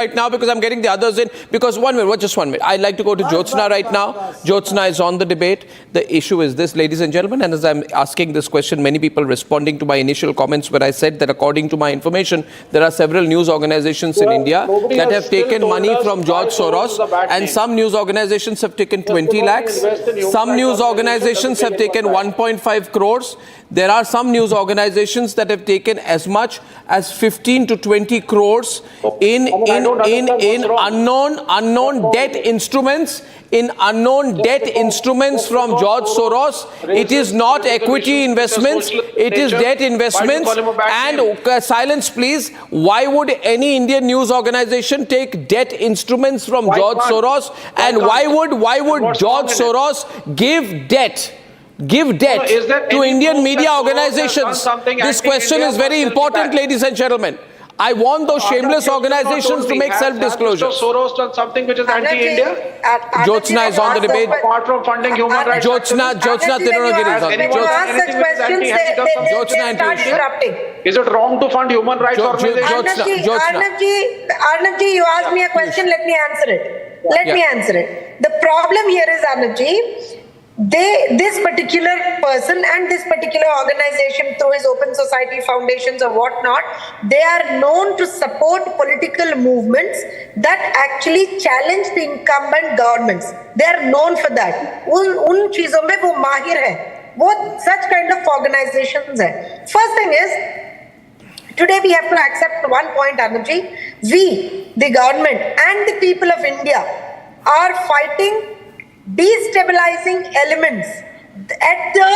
right now because I'm getting the others in. Because just 1 minute. I'd like to go to Jyotsna right now. Jyotsna is on the debate. The issue is this, ladies and gentlemen, and as I'm asking this question, many people responding to my initial comments where I said that according to my information, there are several news organizations in India that have taken money from George Soros, and some news organizations have taken 20 lakhs. Some news organizations have taken 1.5 crores. There are some news organizations that have taken as much as 15 to 20 crores in unknown debt instruments, from George Soros. It is not equity investments, it is debt investments. And silence please, why would any Indian news organization take debt instruments from George Soros? And why would George Soros give debt to Indian media organizations? This question is very important, ladies and gentlemen. I want those shameless organizations to make self-disclosure. Soros done something which is anti-India? Jyotsna is on the debate. Apart from funding human rights. Jyotsna Tirunagiri is on. Is it wrong to fund human rights organizations? Arnabji, you asked me a question, let me answer it. Let me answer it. The problem here is, Arnabji, this particular person and this particular organization through his Open Society foundations or whatnot, they are known to support political movements that actually challenge the incumbent governments. They are known for that. उन चीजों में वो माहिर है. वो such kind of organizations है. First thing is, today we have to accept one point, Arnabji. We, the government and the people of India, are fighting destabilizing elements at the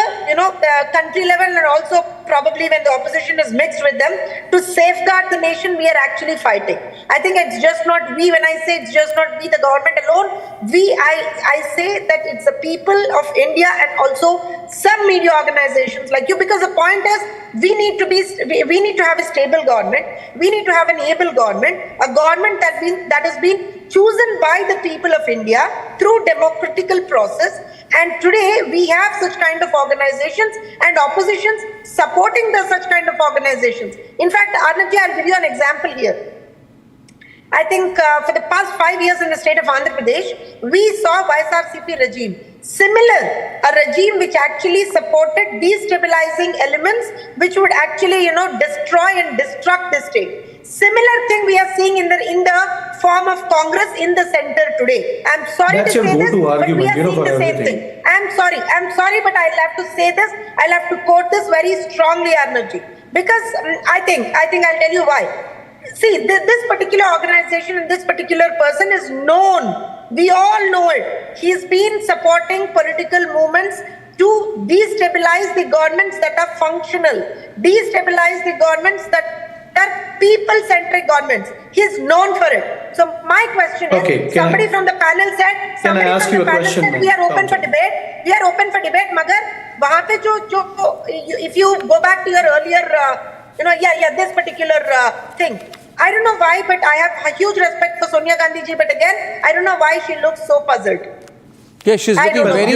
country level, and also probably when the opposition is mixed with them, to safeguard the nation. We are actually fighting. I think it's just not we. When I say it's just not we, the government alone, I say that it's the people of India and also some media organizations like you, because the point is we need to have a stable government. We need to have an able government, a government that has been chosen by the people of India through democratical process. And today we have such kind of organizations and oppositions supporting such kind of organizations. In fact, Arnabji, I'll give you an example here. I think for the past 5 years in the state of Andhra Pradesh, we saw YSRCP regime. Similar, a regime which actually supported destabilizing elements which would actually, destroy and destruct the state. Similar thing we are seeing in the form of Congress in the center today. I'm sorry to say this, but we are seeing the same thing. I'm sorry, but I'll have to say this. I'll have to quote this very strongly, Arnabji, because I think I'll tell you why. See, this particular organization and this particular person is known. We all know it. He's been supporting political movements to destabilize the governments that are functional, destabilize the governments that are people-centric governments. He is known for it. So my question is, somebody from the panel said, we are open for debate. We are open for debate, Magar, wahan pe if you go back to your earlier, this particular thing. I don't know why, but I have a huge respect for Sonia Gandhi ji, but again, I don't know why she looks so puzzled. Yeah, she's looking very